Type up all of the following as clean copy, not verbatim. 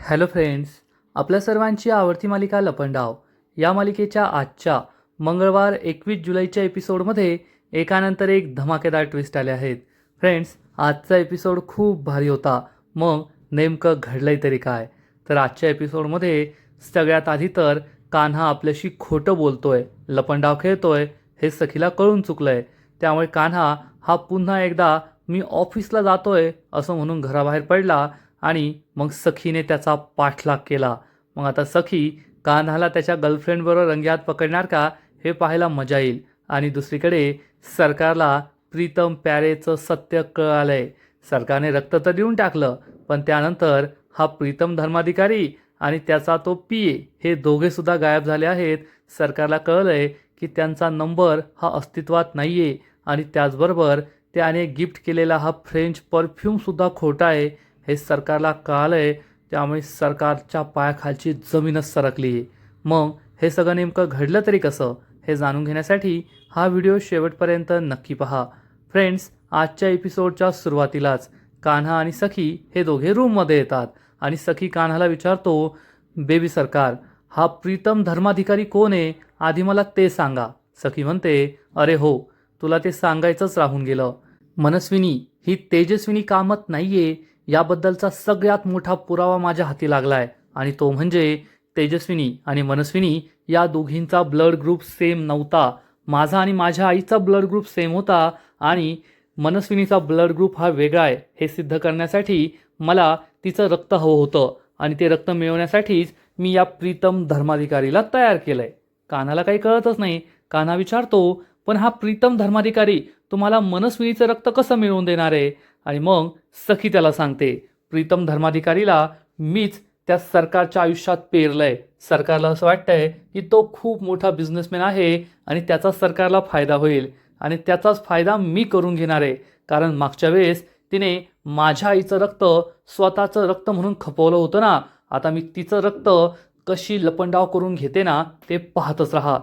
Hello friends, आपल्या सर्वांची आवडती मालिका लपंडाव या मालिकेच्या आजच्या मंगळवार 21 जुलैच्या एपिसोडमध्ये एकानंतर एक धमाकेदार ट्विस्ट आले आहेत. फ्रेंड्स, आजचा एपिसोड खूप भारी होता. मग नेमकं घडलंय तरी काय? तर आजच्या एपिसोडमध्ये सगळ्यात आधी तर कान्हा आपल्याशी खोटं बोलतोय, लपंडाव खेळतोय हे सखीला कळून चुकलंय. त्यामुळे कान्हा हा पुन्हा एकदा मी ऑफिसला जातोय असं म्हणून घराबाहेर पडला आणि मग सखीने त्याचा पाठलाग केला. मग आता सखी कान्हाला त्याच्या गर्लफ्रेंडबरोबर रंगेहात पकडणार का हे पाहायला मजा येईल. आणि दुसरीकडे सरकारला प्रीतम प्यारेचं सत्य कळालंय. सरकारने रक्त तर देऊन टाकलं, पण त्यानंतर हा प्रीतम धर्माधिकारी आणि त्याचा तो पीए हे दोघेसुद्धा गायब झाले आहेत. सरकारला कळलंय की त्यांचा नंबर हा अस्तित्वात नाही आहे आणि त्याचबरोबर त्याने गिफ्ट केलेला हा फ्रेंच परफ्यूमसुद्धा खोटा आहे हे सरकारला कळालंय. त्यामुळे सरकारच्या पायाखालची जमीनच सरकली आहे. मग हे सगळं नेमकं घडलं तरी कसं हे जाणून घेण्यासाठी हा व्हिडिओ शेवटपर्यंत नक्की पहा. फ्रेंड्स, आजच्या एपिसोडच्या सुरुवातीलाच कान्हा आणि सखी हे दोघे रूममध्ये येतात आणि सखी कान्हाला विचारतो, बेबी सरकार, हा प्रीतम धर्माधिकारी कोण आहे? आधी मला ते सांगा. सखी म्हणते, अरे हो, तुला ते सांगायचंच राहून गेलं. मनस्विनी ही तेजस्विनी कामत नाहीये याबद्दलचा सगळ्यात मोठा पुरावा माझ्या हाती लागलाय आणि तो म्हणजे तेजस्विनी आणि मनस्विनी या दोघींचा ब्लड ग्रुप सेम नव्हता. माझा आणि माझ्या आईचा ब्लड ग्रुप सेम होता आणि मनस्विनीचा ब्लड ग्रुप हा वेगळा आहे हे सिद्ध करण्यासाठी मला तिचं रक्त हवं होतं आणि ते रक्त मिळवण्यासाठीच मी या प्रीतम धर्माधिकारीला तयार केलंय. कान्हाला काही कळतच नाही. कान्हा विचारतो, पण हा प्रीतम धर्माधिकारी तुम्हाला मनस्विनीचं रक्त कसं मिळवून देणार आहे? आणि मग सखी त्याला सांगते, प्रीतम धर्माधिकारीला मीच त्या सरकारच्या आयुष्यात पेरलंय. सरकारला असं वाटतंय की तो खूप मोठा बिझनेसमॅन आहे आणि त्याचा सरकारला फायदा होईल आणि त्याचाच फायदा मी करून घेणार आहे. कारण मागच्या वेळेस तिने माझ्या आईचं रक्त स्वतःचं रक्त म्हणून खपवलं होतं ना. आता मी तिचं रक्त कशी लपंडाव करून घेते ना ते पाहतच राहा.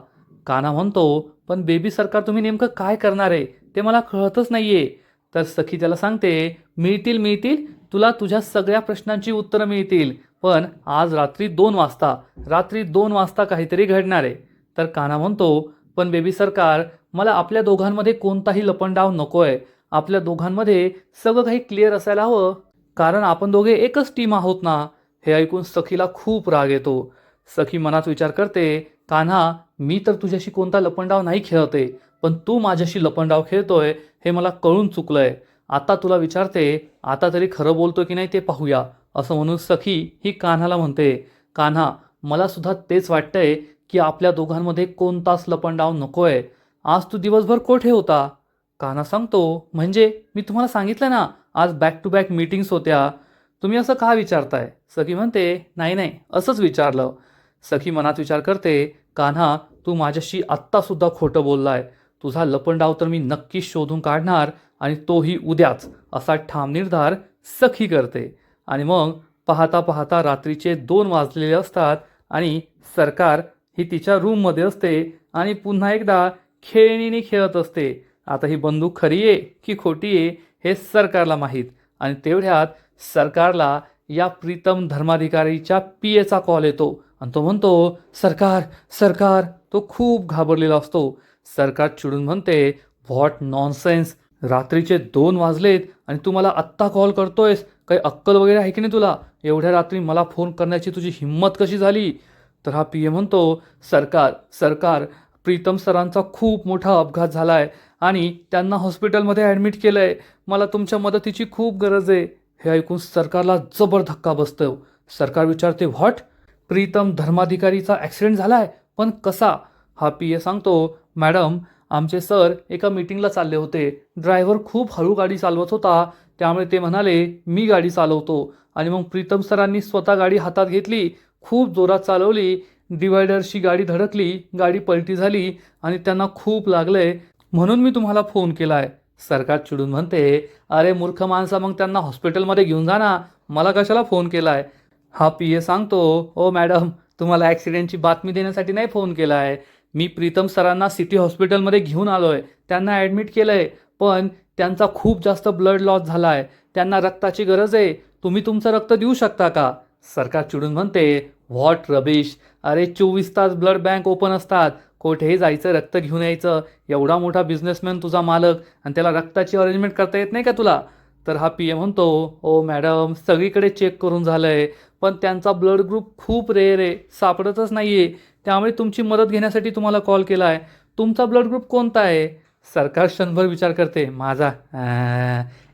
कान्हा म्हणतो, पण बेबी सरकार तुम्ही नेमकं काय करणार आहे ते मला कळतच नाहीये. तर सखी त्याला सांगते, मिळतील तुला तुझ्या सगळ्या प्रश्नांची उत्तरं मिळतील, पण आज रात्री 2 वाजता काहीतरी घडणार आहे. तर कान्हा म्हणतो, पण बेबी सरकार, मला आपल्या दोघांमध्ये कोणताही लपंडाव नकोय. आपल्या दोघांमध्ये सगळं काही क्लिअर असायला हवं, कारण आपण दोघे एकच टीम आहोत ना. हे ऐकून सखीला खूप राग येतो. सखी मनात विचार करते, कान्हा, मी तर तुझ्याशी कोणता लपंडाव नाही खेळते, पण तू माझ्याशी लपंडाव खेळतोय हे मला कळून चुकलंय. आता तुला विचारते, आता तरी खरं बोलतो की नाही ते पाहूया. असं म्हणून सखी ही कान्हाला म्हणते, कान्हा, मला सुद्धा तेच वाटतंय की आपल्या दोघांमध्ये कोणताच लपंडाव नकोय. आज तू दिवसभर कोठे होता? कान्हा सांगतो, म्हणजे मी तुम्हाला सांगितलं ना, आज बॅक टू बॅक मीटिंग्स होत्या. तुम्ही असं का विचारताय? सखी म्हणते, नाही, असंच विचारलं. सखी मनात विचार करते, कान्हा, तू माझ्याशी आत्तासुद्धा खोटं बोललाय. तुझा लपंडाव तर मी नक्कीच शोधून काढणार आणि तोही उद्याच, असा ठाम निर्धार सखी करते. आणि मग पाहता पाहता रात्रीचे 2 वाजलेले असतात आणि सरकार ही तिच्या रूममध्ये असते आणि पुन्हा एकदा खेळणीने खेळत असते. आता ही बंदूक खरी आहे की खोटी आहे हे सरकारला माहीत. आणि तेवढ्यात सरकारला या प्रीतम धर्माधिकारीच्या पीएचा कॉल येतो आणि तो म्हणतो, सरकार. तो खूप घाबरलेला असतो. सरकार चिडून म्हणते, व्हॉट नॉनसेन्स, रात्रीचे 2 वाजलेत आणि तू मला आत्ता कॉल करतोयस? काही अक्कल वगैरे आहे की नाही तुला? एवढ्या रात्री मला फोन करण्याची तुझी हिंमत कशी झाली? तर हा पीए म्हणतो, सरकार, प्रीतम सरांचा खूप मोठा अपघात झालाय आणि त्यांना हॉस्पिटलमध्ये ॲडमिट केलंय. मला तुमच्या मदतीची खूप गरज आहे. हे ऐकून सरकारला जबर धक्का बसतो. सरकार विचारते, व्हॉट? प्रीतम धर्माधिकारीचा ॲक्सिडेंट झालाय? पण कसा? हा पीए सांगतो, मॅडम, आमचे सर एका मीटिंगला चालले होते. ड्रायव्हर खूप हळू गाडी चालवत होता, त्यामुळे ते म्हणाले मी गाडी चालवतो आणि मग प्रीतम सरांनी स्वतः गाडी हातात घेतली, खूप जोरात चालवली, डिवायडरशी गाडी धडकली, गाडी पलटी झाली आणि त्यांना खूप लागलंय, म्हणून मी तुम्हाला फोन केलाय. सरकार चिडून म्हणते, अरे मूर्ख माणसा, मग त्यांना हॉस्पिटलमध्ये घेऊन जा ना, मला कशाला फोन केलाय? हा पीए सांगतो, ओ मॅडम, तुम्हाला ॲक्सिडेंटची बातमी देण्यासाठी नाही फोन केला आहे. मी प्रीतम सरांना सिटी हॉस्पिटलमध्ये घेऊन आलोय, त्यांना ॲडमिट केलंय, पण त्यांचा खूप जास्त ब्लड लॉस झाला आहे, त्यांना रक्ताची गरज आहे. तुम्ही तुमचं रक्त देऊ शकता का? सरकार चिडून म्हणते, व्हॉट रबिश, अरे 24 तास ब्लड बँक ओपन असतात, कोठेही जायचं रक्त घेऊन यायचं, एवढा मोठा बिझनेसमॅन तुझा मालक आणि त्याला रक्ताची अरेंजमेंट करता येत नाही का तुला? तर हा पी ए म्हणतो, ओ मॅडम सगळीकडे चेक करून झालंय, पण त्यांचा ब्लड ग्रुप खूप रेअर आहे, सापडतच नाहीये, त्यामुळे तुमची मदत घेण्यासाठी तुम्हाला कॉल केला आहे. तुमचा ब्लड ग्रुप कोणता आहे? सरकार क्षणभर विचार करते, माझा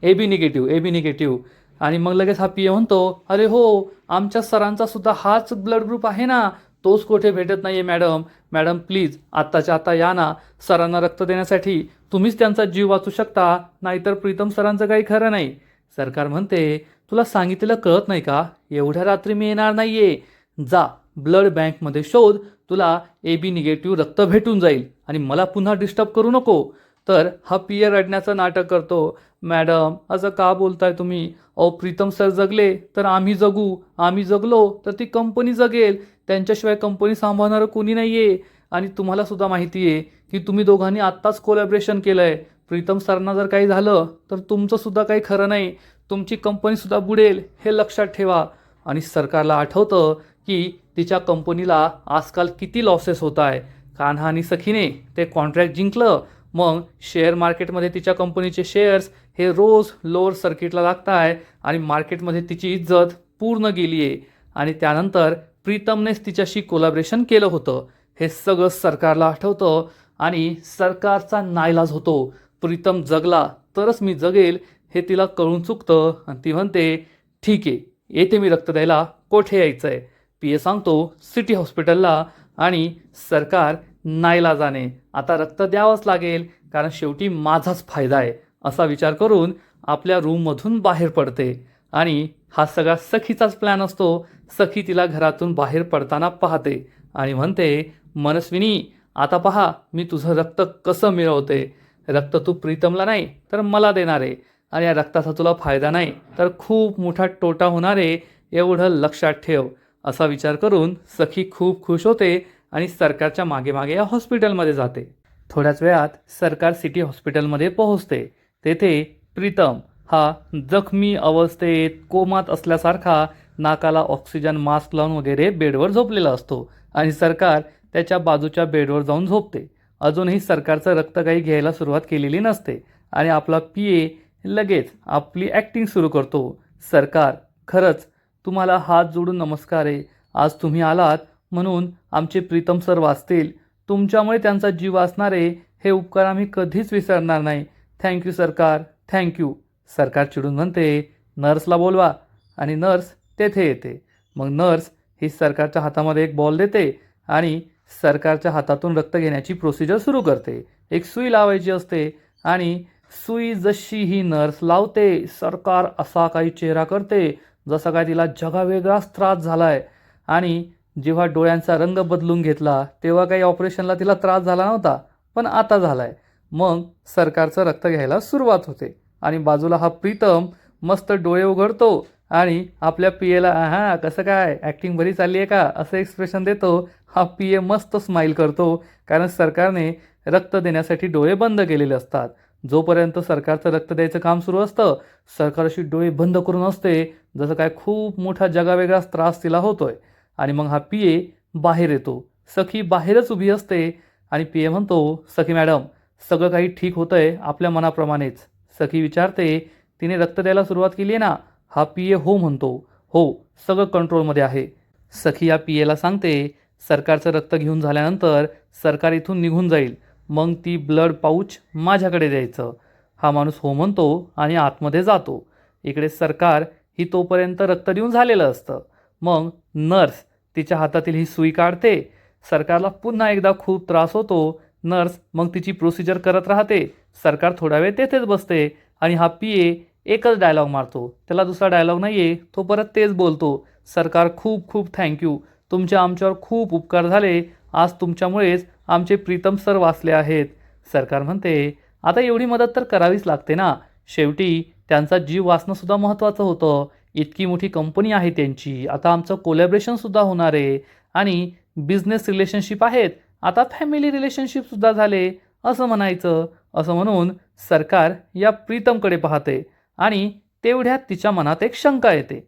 A B negative, A B negative. आणि मग लगेच हा पी ए म्हणतो, अरे हो, आमच्या सरांचा सुद्धा हाच ब्लड ग्रुप आहे ना, तोच कुठे भेटत नाहीये मॅडम. मॅडम प्लीज आत्ताच्या आता या ना सरांना रक्त देण्यासाठी, तुम्हीच त्यांचा जीव वाचू शकता, नाहीतर प्रीतम सरांचं काही खरं नाही. सरकार म्हणते, तुला सांगितलेलं कळत नाही का? एवढ्या रात्री मी येणार नाहीये. जा ब्लड बँकमध्ये शोध, तुला ए बी निगेटिव्ह रक्त भेटून जाईल आणि मला पुन्हा डिस्टर्ब करू नको. तर हा पी ए रडण्याचं नाटक करतो, मॅडम असं का बोलताय तुम्ही? अहो प्रीतम सर जगले तर आम्ही जगू, आम्ही जगलो तर ती कंपनी जगेल, त्यांच्याशिवाय कंपनी सांभाळणारं कोणी नाही आहे. आणि तुम्हाला सुद्धा माहिती आहे की तुम्ही दोघांनी आत्ताच कोलॅबरेशन केलं आहे. प्रीतम सरांना जर काही झालं तर तुमचं सुद्धा काही खरं नाही, तुमची कंपनीसुद्धा बुडेल, हे लक्षात ठेवा. आणि सरकारला आठवतं की तिच्या कंपनीला आजकाल किती लॉसेस होत आहे. कान्हा आणि सखीने ते कॉन्ट्रॅक्ट जिंकलं, मग शेअर मार्केटमध्ये तिच्या कंपनीचे शेअर्स हे रोज लोअर सर्किटला लागत आहे आणि मार्केटमध्ये तिची इज्जत पूर्ण गेली आहे. आणि त्यानंतर प्रीतमनेच तिच्याशी कोलॅबरेशन केलं होतं, हे सगळं सरकारला आठवतं आणि सरकारचा नाईलाज होतो. प्रीतम जगला तरच मी जगेल हे तिला कळून चुकतं आणि ती म्हणते, ठीक आहे येते मी रक्त द्यायला, कोठे यायचं आहे? पी ए सांगतो, सिटी हॉस्पिटलला. आणि सरकार नाईलाजाने आता रक्त द्यावंच लागेल, कारण शेवटी माझाच फायदा आहे असा विचार करून आपल्या रूममधून बाहेर पडते. आणि हा सगळा सखीचाच प्लॅन असतो. सखी तिला घरातून बाहेर पडताना पाहते आणि म्हणते, मनस्विनी आता पहा मी तुझं रक्त कसं मिळवते. रक्त तू प्रीतमला नाही तर मला देणार आहे, आणि या रक्ताचा तुला फायदा नाही तर खूप मोठा तोटा होणार आहे, एवढं लक्षात ठेव. असा विचार करून सखी खूप खुश होते आणि सरकारच्या मागे मागे या हॉस्पिटलमध्ये जाते. थोड्याच वेळात सरकार सिटी हॉस्पिटलमध्ये पोहोचते. तेथे प्रीतम हा जखमी अवस्थेत कोमात असल्यासारखा नाकाला ऑक्सिजन मास्क लावून वगैरे बेडवर झोपलेला असतो आणि सरकार त्याच्या बाजूच्या बेडवर जाऊन झोपते. अजूनही सरकारचं रक्त काही घ्यायला सुरुवात केलेली नसते आणि आपला पी ए लगेच आपली ॲक्टिंग सुरू करतो. सरकार, खरंच तुम्हाला हात जोडून नमस्कार आहे. आज तुम्ही आलात म्हणून आमचे प्रीतम सर वाचतील. तुमच्यामुळे त्यांचा जीव वाचणार आहे, हे उपकार आम्ही कधीच विसरणार नाही. थँक्यू सरकार, थँक्यू. सरकार चिडून म्हणते, नर्सला बोलवा. आणि नर्स तेथे येते. मग नर्स ही सरकारच्या हातामध्ये एक बॉल देते आणि सरकारच्या हातातून रक्त घेण्याची प्रोसिजर सुरू करते. एक सुई लावायची असते आणि सुई जशी ही नर्स लावते, सरकार असा काही चेहरा करते जसा काय तिला जगावेगळाच त्रास झाला आहे. आणि जेव्हा डोळ्यांचा रंग बदलून घेतला तेव्हा काही ऑपरेशनला तिला त्रास झाला नव्हता, पण आता झाला आहे. मग सरकारचं रक्त घ्यायला सुरुवात होते आणि बाजूला हा प्रीतम मस्त डोळे उघडतो आणि आपल्या पी एला, हां कसं काय, ॲक्टिंग बरी चालली आहे का, असं एक्सप्रेशन देतो. हा पी ए मस्त स्माईल करतो, कारण सरकारने रक्त देण्यासाठी डोळे बंद केलेले असतात. जोपर्यंत सरकारचं रक्त द्यायचं काम सुरू असतं, सरकार अशी डोळे बंद करून असते जसं काय खूप मोठा जगावेगळाच त्रास तिला होतोय. आणि मग हा पी ए बाहेर येतो. सखी बाहेरच उभी असते आणि पी ए म्हणतो, सखी मॅडम सगळं काही ठीक होतंय आपल्या मनाप्रमाणेच? सखी विचारते, तिने रक्त द्यायला सुरुवात केली आहे ना? हा पी ए हो म्हणतो. हो, सगळं कंट्रोलमध्ये आहे. सखी या पी एला सांगते, सरकारचं रक्त घेऊन झाल्यानंतर सरकार इथून निघून जाईल, मग ती ब्लड पाऊच माझ्याकडे द्यायचं. हा माणूस हो म्हणतो आणि आतमध्ये जातो. इकडे सरकार ही तोपर्यंत रक्त देऊन झालेलं असतं. मग नर्स तिच्या हातातील ही सुई काढते. सरकारला पुन्हा एकदा खूप त्रास होतो. नर्स मग तिची प्रोसिजर करत राहते. सरकार थोडा वेळ तेथेच बसते आणि हा पी ए एकच डायलॉग मारतो, त्याला दुसरा डायलॉग नाही आहे, तो परत तेच बोलतो, सरकार खूप खूप थँक्यू, तुमचे आमच्यावर खूप उपकार झाले, आज तुमच्यामुळेच आमचे प्रीतम सर वाचले आहेत. सरकार म्हणते, आता एवढी मदत तर करावीच लागते ना, शेवटी त्यांचा जीव वाचणंसुद्धा महत्त्वाचं होतं. इतकी मोठी कंपनी आहे त्यांची, आता आमचं कोलॅबरेशनसुद्धा होणार आहे आणि बिझनेस रिलेशनशिप आहेत, आता फॅमिली रिलेशनशिपसुद्धा झाले असं म्हणायचं. असं म्हणून सरकार या प्रीतमकडे पाहते आणि तेवढ्यात तिच्या मनात एक शंका येते.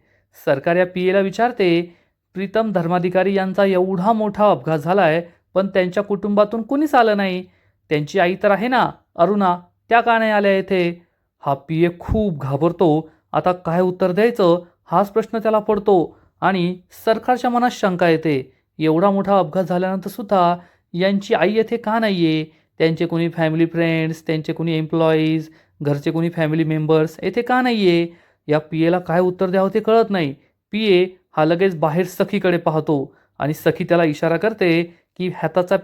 सरकार या पीएला विचारते, प्रीतम धर्माधिकारी यांचा एवढा मोठा अपघात झालाय, पण त्यांच्या कुटुंबातून कुणीच आलं नाही. त्यांची आई तर आहे ना, अरुणा, त्या का नाही आल्या येथे? हा पीए खूप घाबरतो. आता काय उत्तर द्यायचं हाच प्रश्न त्याला पडतो आणि सरकारच्या मनात शंका येते. एवढा मोठा अपघात झाल्यानंतर सुद्धा यांची आई येथे का नाही आहे? त्यांचे कोणी फॅमिली फ्रेंड्स, त्यांचे कोणी एम्प्लॉईज, घरचे कोणी फॅमिली मेंबर्स येथे का नाही आहे? या पीएला काय उत्तर द्यावं ते कळत नाही. पीए हा लगेच बाहेर सखीकडे पाहतो आणि सखी त्याला इशारा करते की हाताचा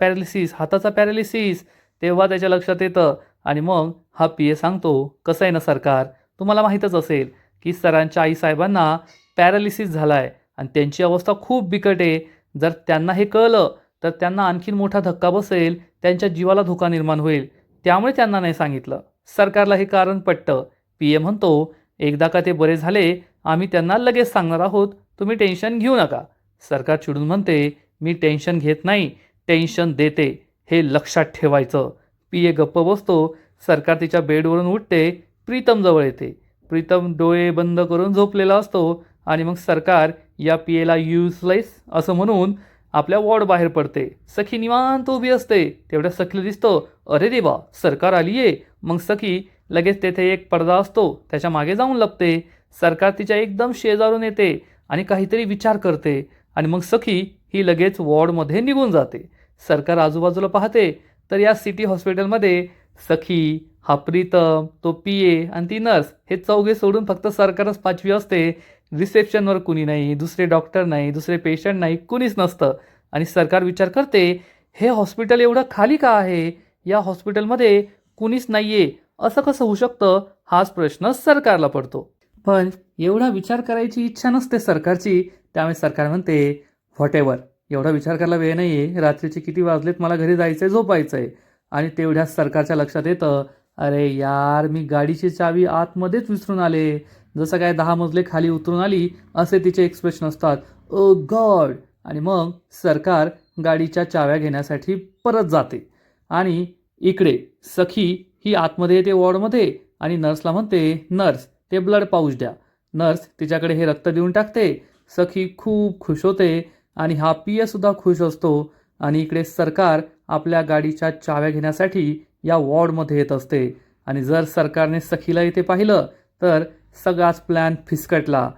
पॅरालिसिस. तेव्हा त्याच्या लक्षात येतं आणि मग हा पीए सांगतो, कसं आहे ना सरकार, तुम्हाला माहीतच असेल की सरांच्या आईसाहेबांना पॅरालिसिस झाला आहे आणि त्यांची अवस्था खूप बिकट आहे. जर त्यांना हे कळलं तर त्यांना आणखीन मोठा धक्का बसेल, त्यांच्या जीवाला धोका निर्माण होईल. त्यामुळे त्यांना नाही सांगितलं. सरकारला हे कारण पटतं. पीए म्हणतो, एकदा का ते बरे झाले आम्ही त्यांना लगेच सांगणार आहोत, तुम्ही टेन्शन घेऊ नका. सरकार चिडून म्हणते, मी टेन्शन घेत नाही, टेन्शन देते, हे लक्षात ठेवायचं. पीए गप्प बसतो. सरकार तिच्या बेडवरून उठते, प्रीतम जवळ येते. प्रीतम डोळे बंद करून झोपलेला असतो आणि मग सरकार या पीएला युजलेस असं म्हणून आपल्या वॉर्ड बाहेर पडते. सखी निवांत उभी असते. तेवढ्या सखीला दिसतं, अरे देवा, सरकार आली आहे. मग सखी लगेच तेथे एक पडदा असतो त्याच्या मागे जाऊन लपते. सरकार तिच्या एकदम शेजारून येते आणि काहीतरी विचार करते आणि मग सखी ही लगेच वॉर्डमध्ये निघून जाते. सरकार आजूबाजूला पाहते तर या सिटी हॉस्पिटलमध्ये सखी, हा प्रीतम, तो पीए आणि ती नर्स हे चौघे सोडून फक्त सरकारच पाचवी असते. रिसेप्शनवर कुणी नाही, दुसरे डॉक्टर नाही, दुसरे पेशंट नाही, कुणीच नसतं. आणि सरकार विचार करते, हे हॉस्पिटल एवढं खाली का आहे? या हॉस्पिटलमध्ये कुणीच नाही आहे, असं कसं होऊ शकतं? हाच प्रश्न सरकारला पडतो. पण एवढा विचार करायची इच्छा नसते सरकारची. त्यामुळे सरकार म्हणते, व्हॉटेवर, एवढा विचार करायला वेळ नाही आहे, रात्रीचे किती वाजलेत, मला घरी जायचं आहे, झोपायचं आहे. आणि तेवढ्याच सरकारच्या लक्षात येतं, अरे यार, मी गाडीची चावी आतमध्येच विसरून आले. जसं काय 10 मजले खाली उतरून आली असे तिचे एक्सप्रेशन असतात. ओ गॉड. आणि मग सरकार गाडीच्या चाव्या घेण्यासाठी परत जाते आणि इकडे सखी ही आतमध्ये येते वॉर्डमध्ये आणि नर्सला म्हणते, नर्स, ते ब्लड पाऊच द्या. नर्स तिच्याकडे हे रक्त देऊन टाकते. सखी खूप खुश होते आणि हा पीए सुद्धा खुश असतो. आणि इकडे सरकार आपल्या गाडीच्या चाव्या घेण्यासाठी या वॉर्डमध्ये येत असते. आणि जर सरकारने सखीला इथे पाहिलं तर सगळाच प्लॅन फिसकटला.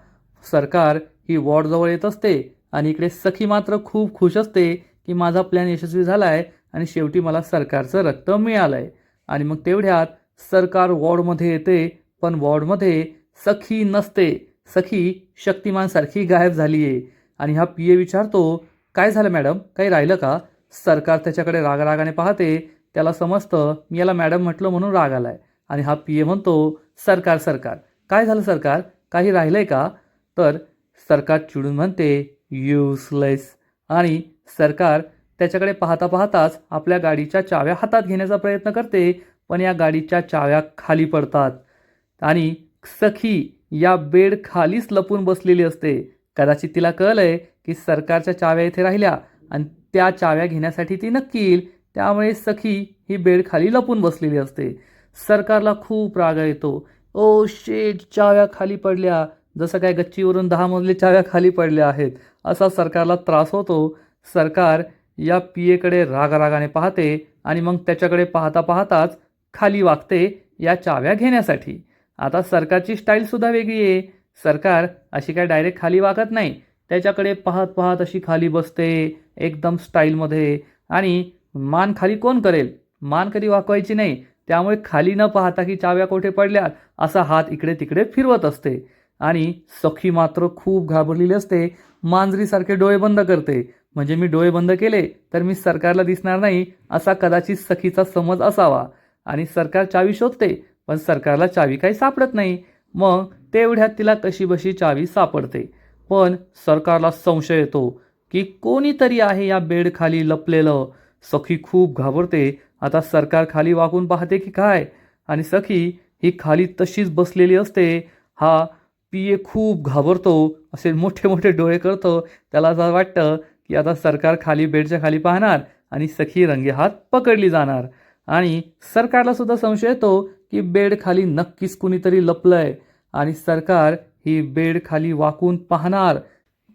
सरकार ही वॉर्डजवळ येत असते आणि इकडे सखी मात्र खूप खुश असते की माझा प्लॅन यशस्वी झाला आहे आणि शेवटी मला सरकारचं रक्त मिळालं आहे. आणि मग तेवढ्यात सरकार वॉर्डमध्ये येते, पण वॉर्डमध्ये सखी नसते. सखी शक्तिमानसारखी गायब झाली आहे. आणि हा पीए विचारतो, काय झालं मॅडम, काही राहिलं का? सरकार त्याच्याकडे रागाने पाहते. त्याला समजतं मी याला मॅडम म्हटलं म्हणून राग आलाय. आणि हा पीए म्हणतो, सरकार, काय झालं सरकार, काही राहिलंय का? तर सरकार चिडून म्हणते, युजलेस. आणि सरकार त्याच्याकडे पाहताच आपल्या गाडीच्या चाव्या हातात घेण्याचा प्रयत्न करते, पण या गाडीच्या चाव्या खाली पडतात आणि सखी या बेड खालीच लपून बसलेली असते. कदाचित तिला कळलंय की सरकारच्या चाव्या इथे राहिल्या आणि त्या चाव्या घेण्यासाठी ती नक्की येईल. त्यामुळे सखी ही बेड खाली लपून बसलेली असते. सरकारला खूप राग येतो. ओ शेट, चाव्या खाली पडल्या, जसं काय गच्चीवरून 10 मजले चाव्या खाली पडल्या आहेत, असा सरकारला त्रास होतो. सरकार या पीएकडे रागाने पाहते आणि मग त्याच्याकडे पाहताच खाली वागते या चाव्या घेण्यासाठी. आता सरकारची स्टाईलसुद्धा वेगळी आहे. सरकार अशी काय डायरेक्ट खाली वागत नाही, त्याच्याकडे पाहत अशी खाली बसते एकदम स्टाईलमध्ये. आणि मान खाली कोण करेल, मान कधी वाकवायची नाही. त्यामुळे खाली न पाहता की चाव्या कोठे पडल्यात असा हात इकडे तिकडे फिरवत असते. आणि सखी मात्र खूप घाबरलेली असते. मांजरीसारखे डोळे बंद करते, म्हणजे मी डोळे बंद केले तर मी सरकारला दिसणार नाही असा कदाचित सखीचा समज असावा. आणि सरकार चावी शोधते, पण सरकारला चावी काही सापडत नाही. मग तेवढ्यात तिला कशीबशी चावी सापडते. पण सरकारला संशय येतो की कोणीतरी आहे या बेड खाली लपलेलं. सखी खूप घाबरते. आता सरकार खाली वाकून पाहते की काय, आणि सखी ही खाली तशीच बसलेली असते. हा पीए खूप घाबरतो, असे मोठे डोळे करतो. त्याला असं वाटतं की आता सरकार खाली बेडच्या खाली पाहणार आणि सखी रंगेहात पकडली जाणार. आणि सरकारला सुद्धा संशय येतो की बेड खाली नक्कीच कुणीतरी लपलंय. आणि सरकार ही बेड खाली वाकून पाहणार.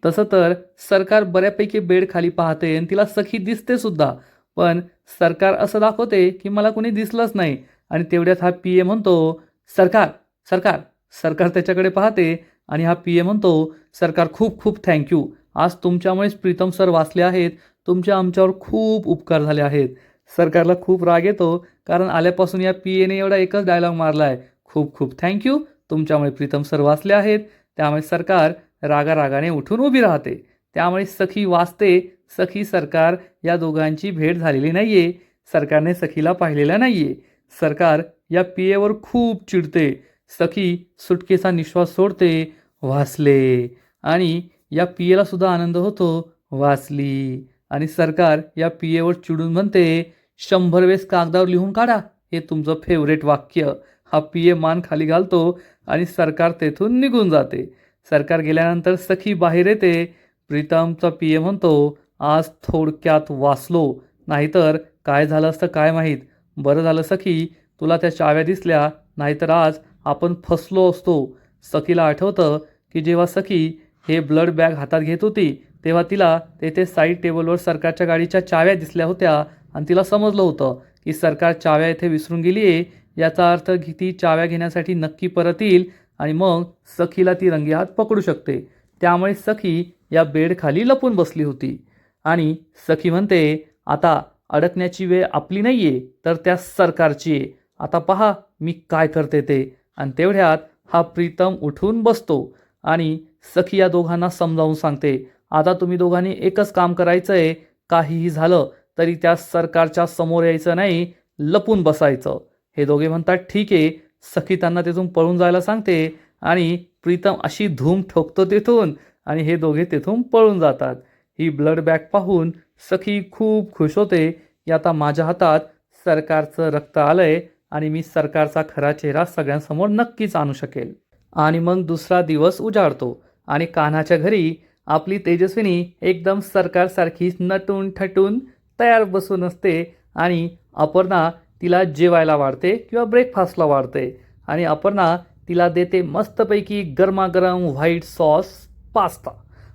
तसं तर सरकार बऱ्यापैकी बेड खाली पाहते आणि तिला सखी दिसते सुद्धा. पण सरकार असं दाखवते की मला कोणी दिसलंच नाही. आणि तेवढ्यात हा पी ए म्हणतो, सरकार सरकार. सरकार त्याच्याकडे पाहते आणि हा पी ए म्हणतो, सरकार खूप खूप थँक्यू. आज तुमच्यामुळेच प्रीतम सर वाचले आहेत. तुमचे आमच्यावर खूप उपकार झाले आहेत. सरकारला खूप राग येतो, कारण आल्यापासून या पी एने एवढा एकच डायलॉग मारला आहे, खूप खूप थँक्यू. तुमच्यामुळे प्रीतम सर वाचले आहेत. त्यामुळे सरकार रागारागाने उठून उभी राहते. त्यामुळे सखी वाचते. सखी सरकार या दोघांची भेट झालेली नाहीये. सरकारने सखीला पाहिलेलं नाहीये. सरकार या पी एवर खूप चिडते. सखी सुटकेचा निश्वास सोडते, वाचले. आणि या पी एला सुद्धा आनंद होतो, वाचली. आणि सरकार या पी एवर चिडून म्हणते, 100 वेळेस कागदावर लिहून काढा हे तुमचं फेवरेट वाक्य. हा पी ए मान खाली घालतो आणि सरकार तेथून निघून जाते. सरकार गेल्यानंतर सखी बाहेर येते. प्रीतमचा पी ए म्हणतो, आज थोडक्यात वाचलो, नाहीतर काय झालं असतं काय माहीत. बरं झालं सखी तुला त्या चाव्या दिसल्या, नाहीतर आज आपण फसलो असतो. सखीला आठवतं की जेव्हा सखी हे ब्लड बॅग हातात घेत होती तेव्हा तिला तेथे साईड टेबलवर सरकारच्या गाडीच्या चाव्या दिसल्या होत्या आणि तिला समजलं होतं की सरकार चाव्या येथे विसरून गेली आहे. याचा अर्थ ती चाव्या घेण्यासाठी नक्की परत येईल आणि मग सखीला ती रंगेहात पकडू शकते. त्यामुळे सखी या बेडखाली लपून बसली होती. आणि सखी म्हणते, आता अडकण्याची वेळ आपली नाही आहे, तर त्या सरकारची आहे. आता पहा मी काय करते ते. आणि तेवढ्यात हा प्रीतम उठून बसतो आणि सखी या दोघांना समजावून सांगते, आता तुम्ही दोघांनी एकच काम करायचं आहे. काहीही झालं तरी त्या सरकारच्या समोर यायचं नाही, लपून बसायचं. हे दोघे म्हणतात ठीक आहे. सखी त्यांना तिथून पळून जायला सांगते आणि प्रीतम अशी धूम ठोकतो तिथून आणि हे दोघे तिथून पळून जातात. ही ब्लड बॅग पाहून सखी खूप खुश होते की आता माझ्या हातात सरकारचं रक्त आलंय आणि मी सरकारचा खरा चेहरा सगळ्यांसमोर नक्कीच आणू शकेल. आणि मग दुसरा दिवस उजाडतो आणि कान्हाच्या घरी आपली तेजस्विनी एकदम सरकारसारखीच नटून ठटून तयार बसून असते. आणि अपर्णा तिला जेवायला वाढते किंवा ब्रेकफास्टला वाढते आणि अपर्णा तिला देते मस्तपैकी गरमागरम व्हाईट सॉस पास्ता.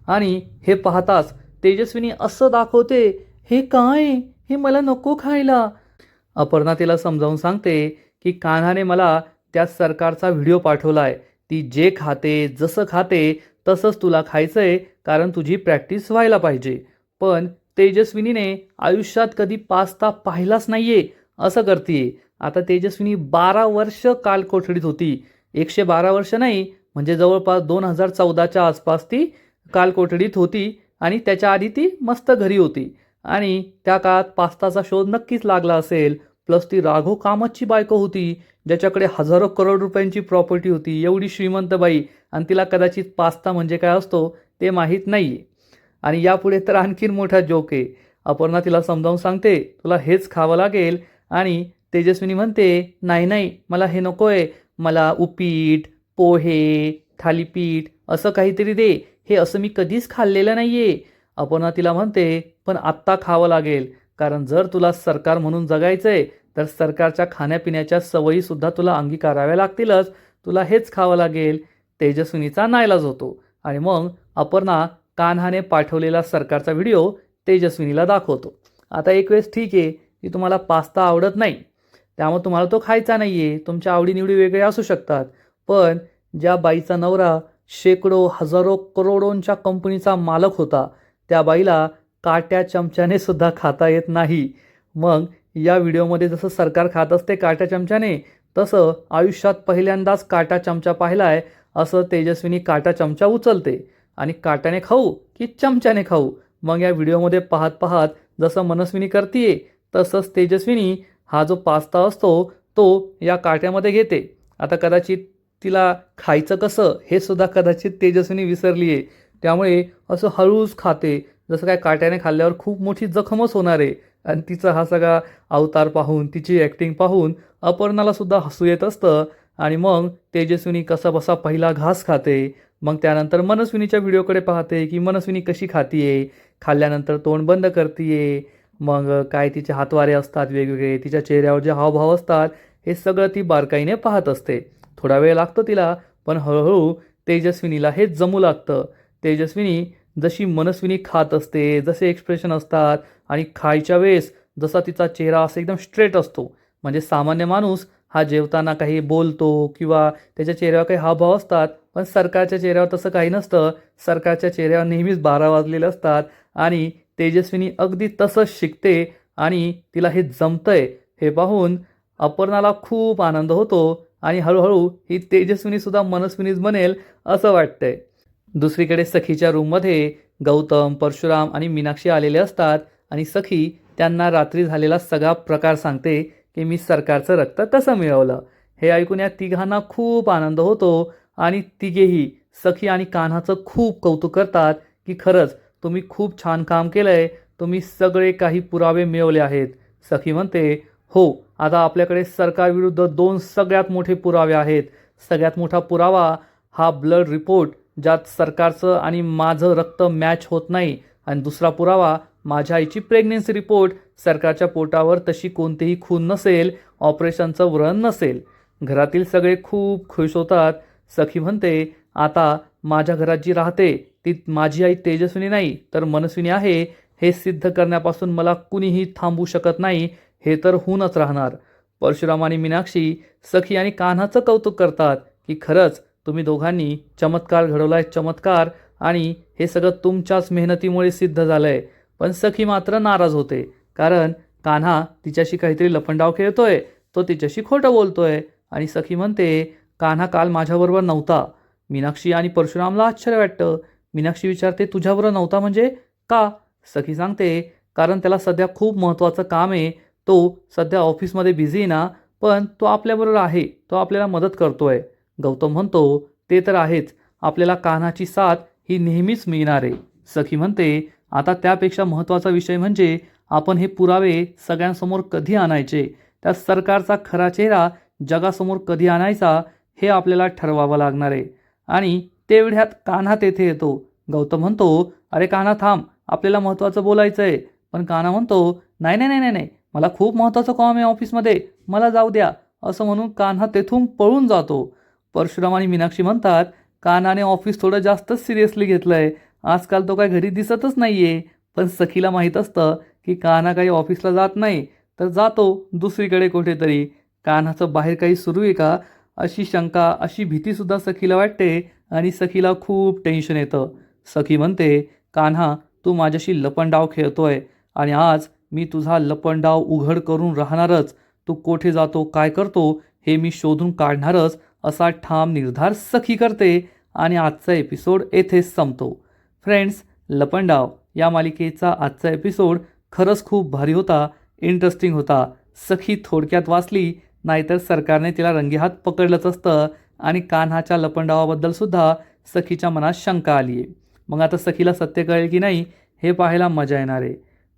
आणि हे पाहताच तेजस्विनी असं दाखवते, हे काय, हे मला नको खायला. अपर्णा तिला समजावून सांगते की कान्हाने मला त्या सरकारचा व्हिडिओ पाठवला आहे. ती जे खाते जसं खाते तसंच तुला खायचं आहे, कारण तुझी प्रॅक्टिस व्हायला पाहिजे. पण तेजस्विनीने आयुष्यात कधी पास्ता पाहिलाच नाहीये, असं करते. आता तेजस्विनी 12 वर्ष कालकोठडीत होती. 112 वर्ष नाही, म्हणजे जवळपास 2014च्या आसपास ती कालकोठडीत होती आणि त्याच्या आधी ती मस्त घरी होती. आणि त्या काळात पास्ताचा शोध नक्कीच लागला असेल. प्लस ती राघव कामतची बायको होती, ज्याच्याकडे हजारो करोड रुपयांची प्रॉपर्टी होती. एवढी श्रीमंत बाई आणि तिला कदाचित पास्ता म्हणजे काय असतो ते माहीत नाही. आणि यापुढे तर आणखीन मोठा जोक आहे. अपर्णा तिला समजावून सांगते, तुला हेच खावं लागेल. आणि तेजस्विनी म्हणते, नाही नाही मला हे नको आहे, मला उपीट, पोहे, थालीपीठ असं काहीतरी दे. हे असं मी कधीच खाल्लेलं नाही आहे. अपर्णा तिला म्हणते, पण आत्ता खावं लागेल, कारण जर तुला सरकार म्हणून जगायचं आहे तर सरकारच्या खाण्यापिण्याच्या सवयीसुद्धा तुला अंगीकाराव्या लागतीलच. तुला हेच खावं लागेल. तेजस्विनीचा नाईलाज होतो आणि मग अपर्णा कान्हाने पाठवलेला सरकारचा व्हिडिओ तेजस्विनीला दाखवतो. आता एक वेळेस ठीक आहे की तुम्हाला पास्ता आवडत नाही, त्यामुळे तुम्हाला तो खायचा नाही आहे. तुमच्या आवडीनिवडी वेगळ्या असू शकतात. पण ज्या बाईचा नवरा शेकडो हजारो करोडोंच्या कंपनीचा मालक होता, त्या बाईला काट्या चमच्याने सुद्धा खाता येत नाही. मग या व्हिडिओमध्ये जसं सरकार खात असते काट्या चमच्याने, तसं आयुष्यात पहिल्यांदाच काटा चमचा पाहिला आहे असं तेजस्विनी काटा चमचा उचलते. आणि काट्याने खाऊ की चमच्याने खाऊ, मग या व्हिडिओमध्ये पाहत पाहत जसं मनस्विनी करतीये तसंच तेजस्विनी हा जो पास्ता असतो तो या काट्यामध्ये घेते. आता कदाचित तिला खायचं कसं हे सुद्धा कदाचित तेजस्विनी विसरली आहे. त्यामुळे असं हळूच खाते, जसं काय काट्याने खाल्ल्यावर खूप मोठी जखमच होणार आहे. आणि तिचा हा सगळा अवतार पाहून, तिची ॲक्टिंग पाहून अपर्णाला सुद्धा हसू येत असतं. आणि मग तेजस्विनी कसा बसा पहिला घास खाते. मग त्यानंतर मनस्विनीच्या व्हिडिओकडे पाहते की मनस्विनी कशी खातीये, खाल्ल्यानंतर तोंड बंद करतीये, मग काय तिचे हातवारे असतात वेगवेगळे, तिच्या चेहऱ्यावर जे हावभाव असतात हे सगळं ती बारकाईने पाहत असते. थोडा वेळ लागतो तिला, पण हळूहळू तेजस्विनीला हे जमू लागतं. तेजस्विनी जशी मनस्विनी खात असते, जसे एक्सप्रेशन असतात आणि खायच्या वेळेस जसा तिचा चेहरा असा एकदम स्ट्रेट असतो, म्हणजे सामान्य माणूस हा जेवताना काही बोलतो किंवा त्याच्या चेहऱ्यावर काही हावभाव असतात, पण सरकारच्या चेहऱ्यावर तसं काही नसतं. सरकारच्या चेहऱ्यावर नेहमीच 12 वाजलेले असतात आणि तेजस्विनी अगदी तसंच शिकते आणि तिला हे जमतंय हे पाहून अपर्णाला खूप आनंद होतो आणि हळूहळू ही तेजस्विनीसुद्धा मनस्विनीच बनेल असं वाटतंय. दुसरीकडे सखीच्या रूममध्ये गौतम, परशुराम आणि मीनाक्षी आलेले असतात आणि सखी त्यांना रात्री झालेला सगळा प्रकार सांगते की मी सरकारचं रक्त कसं मिळवलं. हे ऐकून या तिघांना खूप आनंद होतो आणि तिघेही सखी आणि कान्हाचं खूप कौतुक करतात की खरंच तुम्ही खूप छान काम केलंय, तुम्ही सगळे काही पुरावे मिळवले आहेत. सखी म्हणते, हो, आता आपल्याकडे सरकारविरुद्ध 2 सगळ्यात मोठे पुरावे आहेत. सगळ्यात मोठा पुरावा हा ब्लड रिपोर्ट ज्यात सरकारचं आणि माझं रक्त मॅच होत नाही, आणि दुसरा पुरावा माझ्या आईची प्रेग्नन्सी रिपोर्ट. सरकारच्या पोटावर तशी कोणतीही खून नसेल, ऑपरेशनचं व्रण नसेल. घरातील सगळे खूप खुश होतात. सखी म्हणते, आता माझ्या घरात जी राहते ती माझी आई तेजस्विनी नाही तर मनस्विनी आहे, हे सिद्ध करण्यापासून मला कुणीही थांबवू शकत नाही, हे तर होऊनच राहणार. परशुराम आणि मीनाक्षी सखी आणि कान्हाचं कौतुक करतात की खरंच तुम्ही दोघांनी चमत्कार घडवलाय, चमत्कार, आणि हे सगळं तुमच्याच मेहनतीमुळे सिद्ध झालंय. पण सखी मात्र नाराज होते, कारण कान्हा तिच्याशी काहीतरी लपंडाव खेळतोय, तो तिच्याशी खोटं बोलतोय. आणि सखी म्हणते, कान्हा काल माझ्याबरोबर नव्हता. मीनाक्षी आणि परशुरामला आश्चर्य वाटतं. मीनाक्षी विचारते, तुझ्याबरोबर नव्हता म्हणजे का? सखी सांगते, कारण त्याला सध्या खूप महत्त्वाचं काम आहे, तो सध्या ऑफिसमध्ये बिझी आहे ना, पण तो आपल्याबरोबर आहे, तो आपल्याला मदत करतोय. गौतम म्हणतो, ते तर आहेच, आपल्याला कान्हाची साथ ही नेहमीच मिळणार आहे. सखी म्हणते, आता त्यापेक्षा महत्त्वाचा विषय म्हणजे आपण हे पुरावे सगळ्यांसमोर कधी आणायचे, त्या सरकारचा खरा चेहरा जगासमोर कधी आणायचा हे आपल्याला ठरवावं लागणार आहे. आणि तेवढ्यात कान्हा तेथे येतो. गौतम म्हणतो, अरे कान्हा थांब, आपल्याला महत्त्वाचं बोलायचं आहे. पण कान्हा म्हणतो, नाही नाही नाही नाही, मला खूप महत्त्वाचं काम आहे ऑफिसमध्ये, मला जाऊ द्या. असं म्हणून कान्हा तेथून पळून जातो. परशुराम आणि मीनाक्षी म्हणतात, कान्हाने ऑफिस थोडं जास्तच सिरियसली घेतलं आहे, आजकाल तो काय घरी दिसतच नाही आहे. पण सखीला माहीत असतं की कान्हा काही ऑफिसला जात नाही, तर जातो दुसरीकडे कुठेतरी. कान्हाचं बाहेर काही सुरू आहे का अशी शंका, अशी भीतीसुद्धा सखीला वाटते आणि सखीला खूप टेन्शन येतं. सखी म्हणते, कान्हा तू माझ्याशी लपंडाव खेळतोय आणि आज मी तुझा लपंडाव उघड करून राहणारच. तू कोठे जातो, काय करतो हे मी शोधून काढणारच, असा ठाम निर्धार सखी करते आणि आजचा एपिसोड येथेच संपतो. फ्रेंड्स, लपंडाव या मालिकेचा आजचा एपिसोड खरंच खूप भारी होता, इंटरेस्टिंग होता. सखी थोडक्यात वाचली, नाहीतर सरकारने तिला रंगेहात पकडलंच असतं आणि कान्हाच्या लपंडावाबद्दल सुद्धा सखीच्या मनात शंका आली आहे. मग आता सखीला सत्य कळेल की नाही हे पाहायला मजा येणार आहे.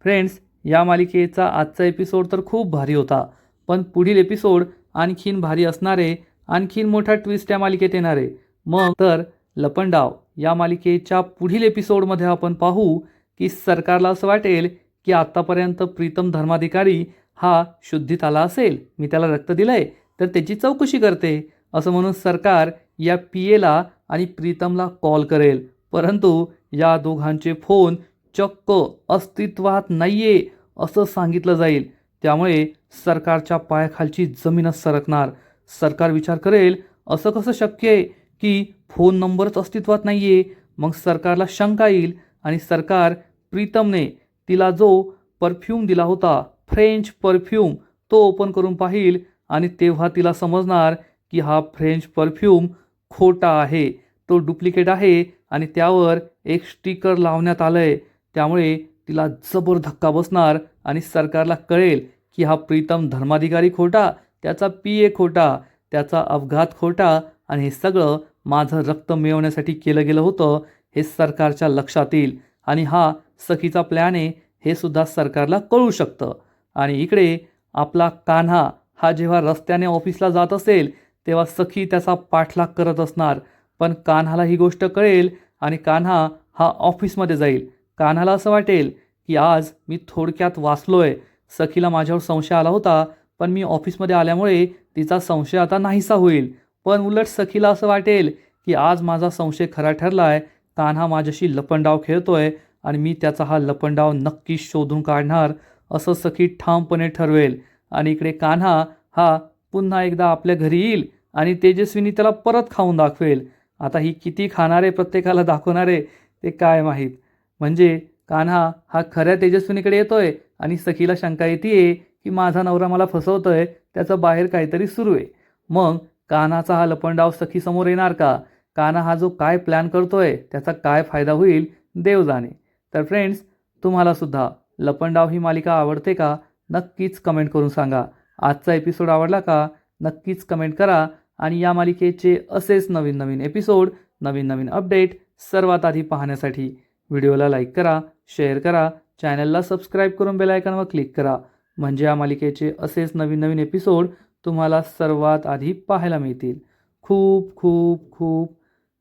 फ्रेंड्स, या मालिकेचा आजचा एपिसोड तर खूप भारी होता, पण पुढील एपिसोड आणखीन भारी असणार आहे, आणखीन मोठा ट्विस्ट या मालिकेत येणार आहे. मग तर लपंडाव या मालिकेच्या पुढील एपिसोडमध्ये आपण पाहू की सरकारला असं वाटेल की आत्तापर्यंत प्रीतम धर्माधिकारी हा शुद्धीत आला असेल, मी त्याला रक्त दिलंय तर त्याची चौकशी करते असं म्हणून सरकार या पीएला आणि प्रीतमला कॉल करेल, परंतु या दोघांचे फोन चक्क अस्तित्वात नाहीये असं सांगितलं जाईल. त्यामुळे सरकारच्या पायाखालची जमीनच सरकणार. सरकार विचार करेल, असं कसं शक्य आहे की फोन नंबरच अस्तित्वात नाहीये. मग सरकारला शंका येईल आणि सरकार प्रीतमने तिला जो परफ्यूम दिला होता, फ्रेंच परफ्यूम, तो ओपन करून पाहिल आणि तेव्हा तिला समजणार की हा फ्रेंच परफ्यूम खोटा आहे, तो डुप्लिकेट आहे आणि त्यावर एक स्टिकर लावण्यात आलं आहे. त्यामुळे तिला जबर धक्का बसणार आणि सरकारला कळेल की हा प्रीतम धर्माधिकारी खोटा, त्याचा पीए खोटा, त्याचा अपघात खोटा आणि हे सगळं माझं रक्त मिळवण्यासाठी केलं गेलं होतं हे सरकारच्या लक्षात येईल आणि हा सखीचा प्लॅन आहे हे सुद्धा सरकारला कळू शकतं. आणि इकडे आपला कान्हा हा जेव्हा रस्त्याने ऑफिसला जात असेल तेव्हा सखी त्याचा पाठलाग करत असणार, पण कान्हाला ही गोष्ट कळेल आणि कान्हा हा ऑफिसमध्ये जाईल. कान्हाला असं वाटेल की आज मी थोडक्यात वाचलोय, सखीला माझ्यावर संशय आला होता, पण मी ऑफिसमध्ये आल्यामुळे तिचा संशय आता नाहीसा होईल. पण उलट सखीला असं वाटेल की आज माझा संशय खरा ठरला आहे, कान्हा माझ्याशी लपंडाव खेळतोय आणि मी त्याचा हा लपंडाव नक्कीच शोधून काढणार असं सखी ठामपणे ठरवेल. आणि इकडे कान्हा हा पुन्हा एकदा आपल्या घरी येईल आणि तेजस्विनी त्याला परत खाऊन दाखवेल. आता ही किती खाणार आहे, प्रत्येकाला दाखवणार आहे ते काय माहीत. म्हणजे कान्हा हा खऱ्या तेजस्विनीकडे येतोय आणि सखीला शंका येते की माझा नवरा मला फसवतोय, त्याचं बाहेर काहीतरी सुरू आहे. मग कान्हाचा हा लपंडाव सखीसमोर येणार का? कान्हा हा जो काय प्लॅन करतोय त्याचा काय फायदा होईल देव जाणे. तर फ्रेंड्स, तुम्हाला सुद्धा लपंडाव ही मालिका आवडते का? नक्कीच कमेंट करून सांगा. आजचा एपिसोड आवडला का? नक्कीच कमेंट करा. आणि या मालिकेचे असेच नवीन नवीन एपिसोड, नवीन नवीन अपडेट सर्वात आधी पाहण्यासाठी व्हिडिओला लाईक करा, शेअर करा, चॅनलला सबस्क्राईब करून बेल आयकॉनवर क्लिक करा. म्हणजे या मालिकेचे असेच नवीन नवीन एपिसोड तुम्हाला सर्वात आधी पाहायला मिळतील. खूप खूप खूप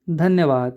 धन्यवाद.